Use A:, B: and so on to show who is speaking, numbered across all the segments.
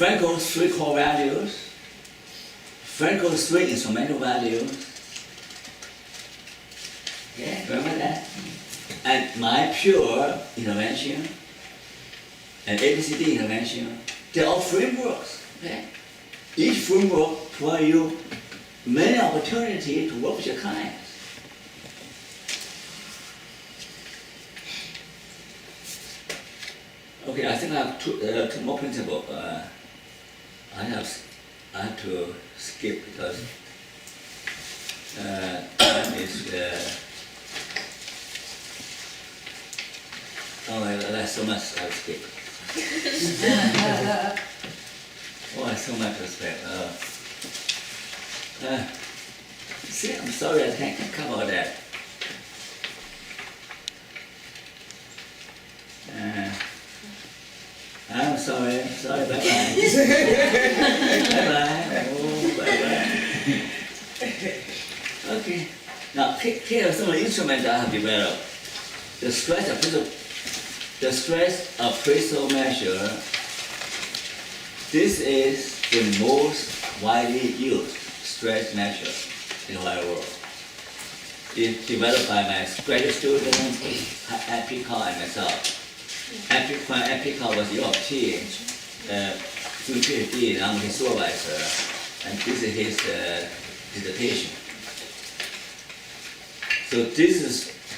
A: Frankl's three core values, Frankl's three instrumental values. Okay, remember that? And my pure intervention and ABCD intervention, they're all frameworks. Okay? Each framework provides you many opportunities to work with your clients. Okay, I think I have two more principles. I have to skip because time is. There's so much I'll skip. So much respect. See, I'm sorry I can't cover that. I'm sorry, bye-bye. Bye-bye. Oh, bye-bye. Okay. Now, here are some of the instruments I have developed. The stress appraisal measure. This is the most widely used stress measure in the whole world. It's developed by my graduate student, Apricot, and myself. Apricot was the UP doing Ph.D. and I'm his supervisor, and this is his dissertation. So this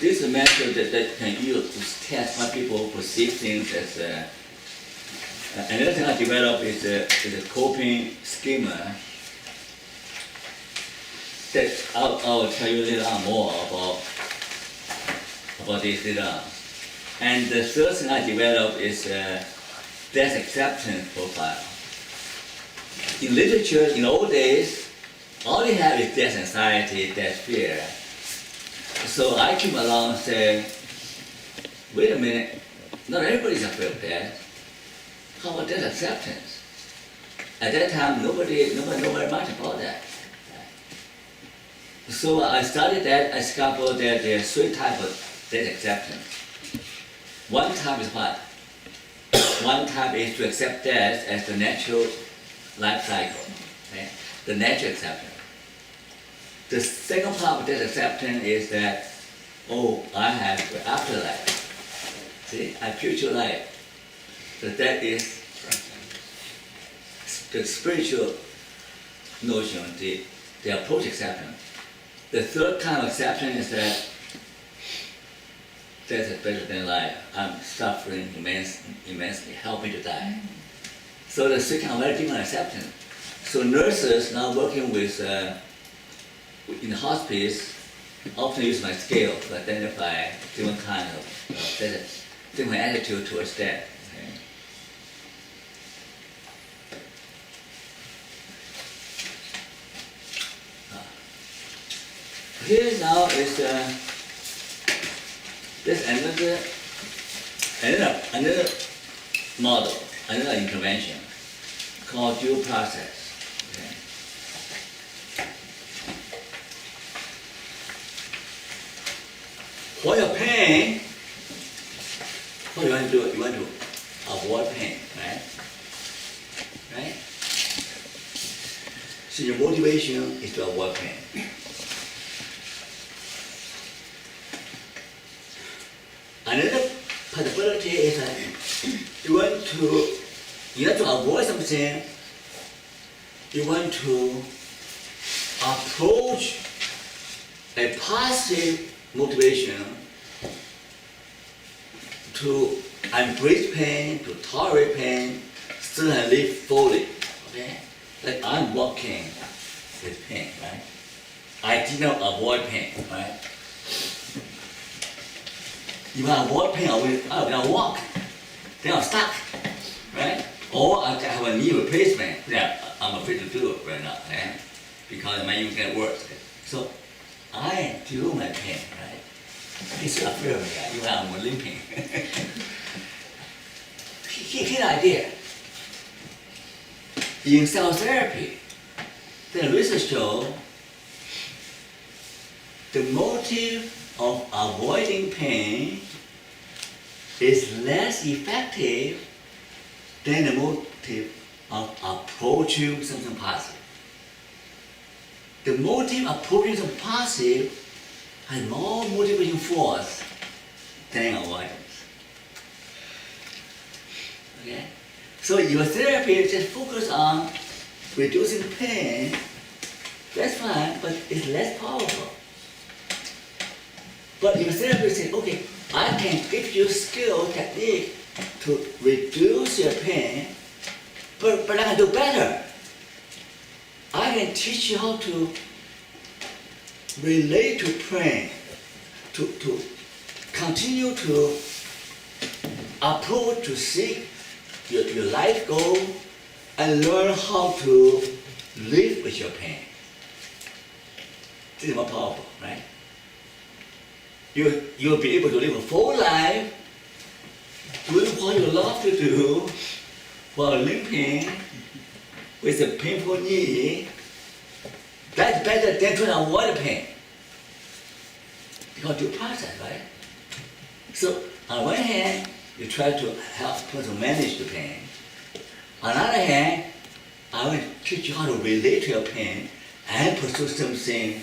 A: is a method that can use to test how people perceive things as. Another thing I developed is a coping schema that I'll tell you later on more about this later on. And the third thing I developed is death acceptance profile. In literature, in old days, all they have is death anxiety, death fear. So I came along and said, wait a minute, not everybody's afraid of death. How about death acceptance? At that time, nobody knew very much about that. So I studied that. I discovered that there are three types of death acceptance. One type is what? One type is to accept death as the natural life cycle, okay? The natural acceptance. The second part of death acceptance is that, I have an afterlife. See, I have future life. So that is the spiritual notion, the approach acceptance. The third kind of acceptance is that death is better than life. I'm suffering immensely, help me to die. So the three kind of very different acceptance. So nurses now working with in the hospice often use my scale to identify different kind of death, different attitude towards death. Here now is there's another model, another intervention called due process. Okay. For your pain, what do you want to do? You want to avoid pain, right? Right? So your motivation is to avoid pain. Another possibility is that you want to avoid something, you want to approach a positive motivation to embrace pain, to tolerate pain, still and live fully. Okay? Like I'm walking with pain, right? I did not avoid pain, right? If I avoid pain, I'll walk. Then I'm stuck, right? Or I have a knee replacement. Yeah, I'm afraid to do it right now, right? Because it might even get worse. So I deal with my pain, right? He's afraid of me, even I'm limping. Here's the idea. In cell therapy, the research shows the motive of avoiding pain is less effective than the motive of approaching something positive. The motive of approaching something positive has more motivating force than avoidance. Okay? So your therapy just focus on reducing pain, that's fine, but it's less powerful. But your therapist says, okay, I can give you skill, technique to reduce your pain, but I can do better. I can teach you how to relate to pain, to continue to approach, to seek your life goal, and learn how to live with your pain. This is more powerful, right? You'll be able to live a full life, doing what you love to do, while limping with a painful knee. That's better than trying to avoid pain. Because you process, right? So on one hand, you try to help person manage the pain. On the other hand, I will teach you how to relate to your pain and pursue something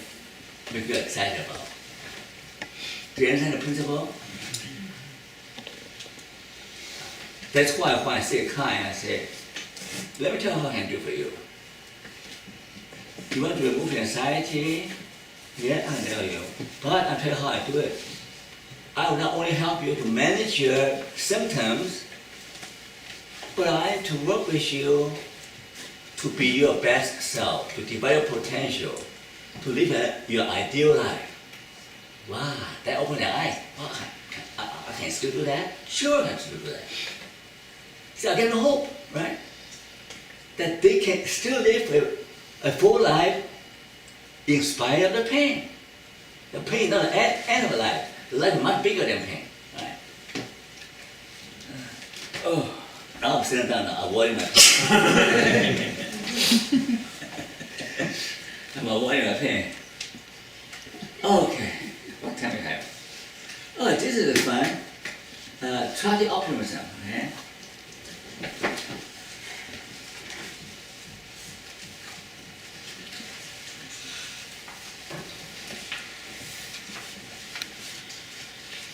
A: make you excited about. Do you understand the principle? That's why when I see a client, I say, let me tell you what I can do for you. You want to remove your anxiety? Yeah, I'll tell you. But I'll tell you how I do it. I will not only help you to manage your symptoms, but I like to work with you to be your best self, to develop potential, to live your ideal life. Wow, that opened their eyes. Wow, I can still do that? Sure, I can still do that. So I get hope, right? That they can still live a full life in spite of the pain. The pain is not the end of life. The life is much bigger than pain, right? Oh, now I'm sitting down now, avoiding my pain. I'm avoiding my pain. Okay, what time we have? Oh, this is fun. Tragic optimism, okay?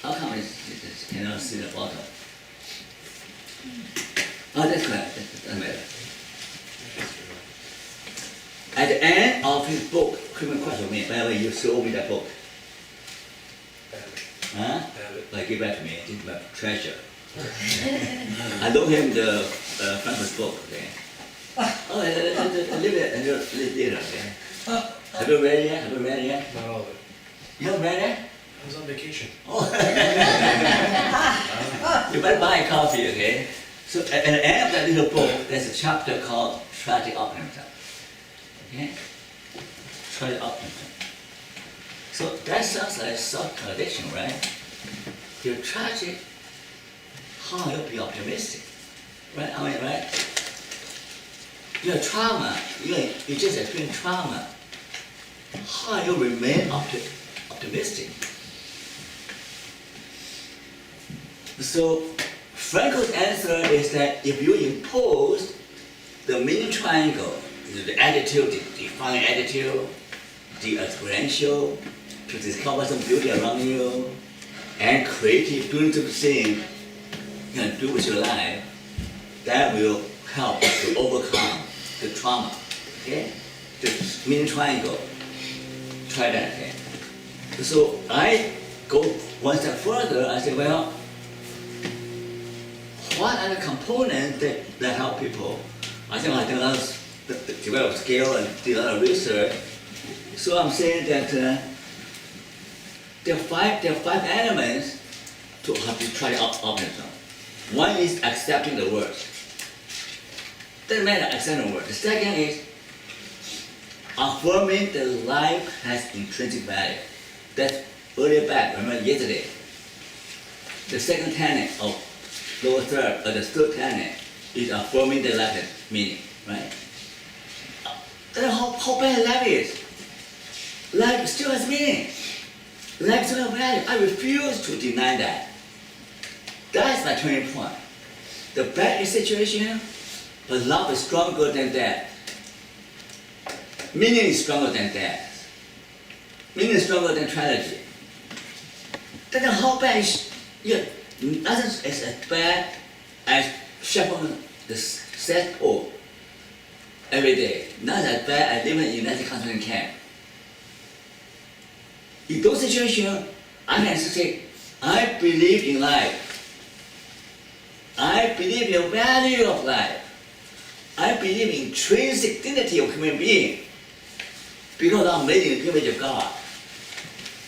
A: How come it cannot see the bottom? Oh, that's correct. That doesn't matter. At the end of his book, Criminal Question Me, by the way, you showed me that book. Huh? Like, give back to me. This is my treasure. I loaned him the Franklin's book. Okay. Oh, a little later. Okay. Have you read it yet? Have you read it yet?
B: Not all of it.
A: You haven't read it?
B: I was on vacation.
A: Oh. You better buy a copy, okay? So at the end of that little book, there's a chapter called Tragic Optimism. Okay? Tragic Optimism. So that sounds like self-contradiction, right? You're tragic, how you be optimistic? Right? I mean, right? You have trauma, you just experienced trauma. How you remain optimistic? So Frankl's answer is that if you impose the meaning triangle, the attitude, the defining attitude, the experiential, to discover some beauty around you, and creative, doing something you can do with your life, that will help to overcome the trauma. Okay? The meaning triangle. Try that. Okay? So I go one step further. I say, well, what are the components that help people? I think I develop skill and do a lot of research. So I'm saying that there are five elements to help you try optimism. One is accepting the worst. Doesn't matter accepting the worst. The second is affirming that life has intrinsic value. That's earlier back, remember yesterday. The second tenet of lower third, or the third tenet is affirming that life has meaning, right? That's how bad life is. Life still has meaning. Life still has value. I refuse to deny that. That's my turning point. The bad situation, But love is stronger than death. Meaning is stronger than death. Meaning is stronger than tragedy. Then how bad is nothing is as bad as shuffling the set pole every day. Not as bad as living in Nazi concentration camp. In those situations, I can say, I believe in life. I believe in the value of life. I believe in intrinsic dignity of human being. Because I'm made in the image of God.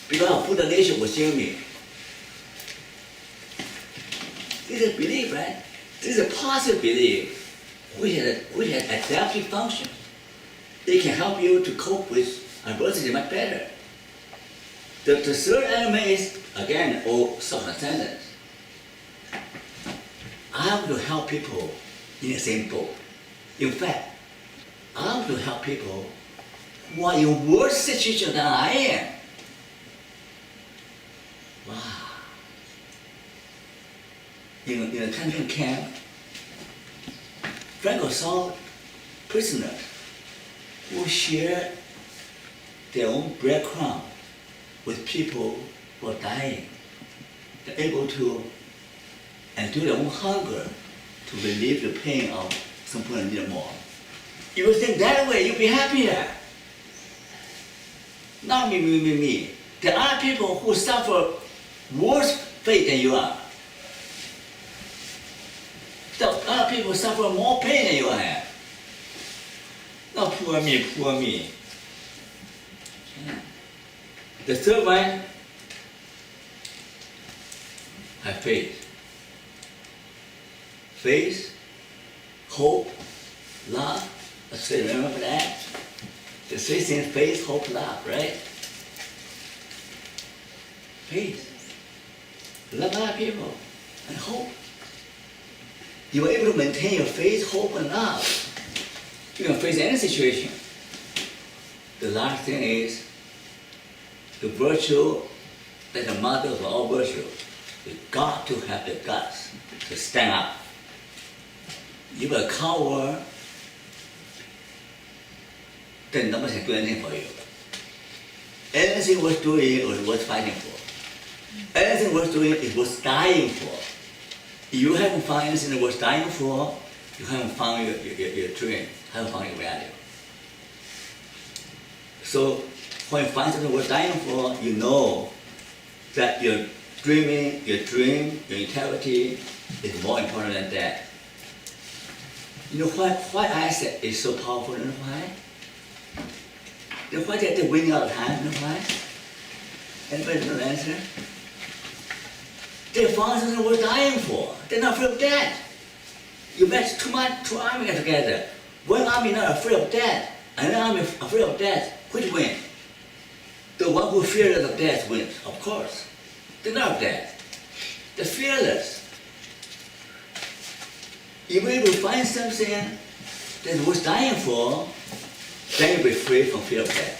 A: Because Buddha nature was in me. This is a belief, right? This is a positive belief which has adaptive function. It can help you to cope with adversity much better. The third element is, again, all self-transcendence. I want to help people in the same boat. In fact, I want to help people who are in worse situation than I am. Wow. In a concentration camp, Frankl saw prisoners who shared their own breadcrumb with people who are dying. They're able to endure their own hunger to relieve the pain of someone who needs more. If you think that way, you'll be happier. Not me. There are people who suffer worse fate than you are. There are people who suffer more pain than you have. Not poor me. Yeah. The third one, have faith. Faith, hope, love. Let's say, remember that? The three things: faith, hope, love, right? Faith. Love other people and hope. You are able to maintain your faith, hope, and love. You can face any situation. The last thing is the virtue that the mother of all virtue. You got to have the guts to stand up. You are a coward, then nobody can do anything for you. Anything worth doing is worth fighting for. Anything worth doing is worth dying for. If you haven't found anything worth dying for, you haven't found your dream, haven't found your value. So when you find something worth dying for, you know that your dreaming, your dream, your integrity is more important than that. You know why I said it's so powerful, you know why? You know why they're winning all the time, you know why? Anybody know the answer? They found something worth dying for. They're not afraid of death. You match two armies together. One army not afraid of death, another army afraid of death. Which wins? The one who fears of death wins, of course. They're not of death. They're fearless. If we will find something that's worth dying for, then you'll be free from fear of death.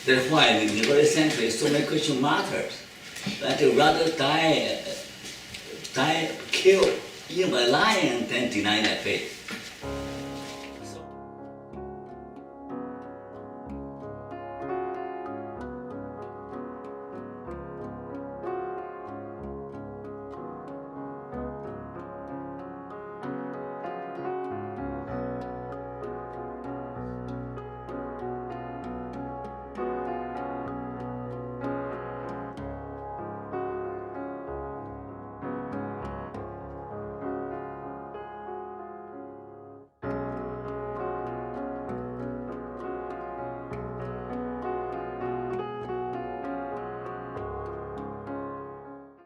A: That's why in the early century, so many Christian martyrs, that they rather die killed even by lying than denying their faith.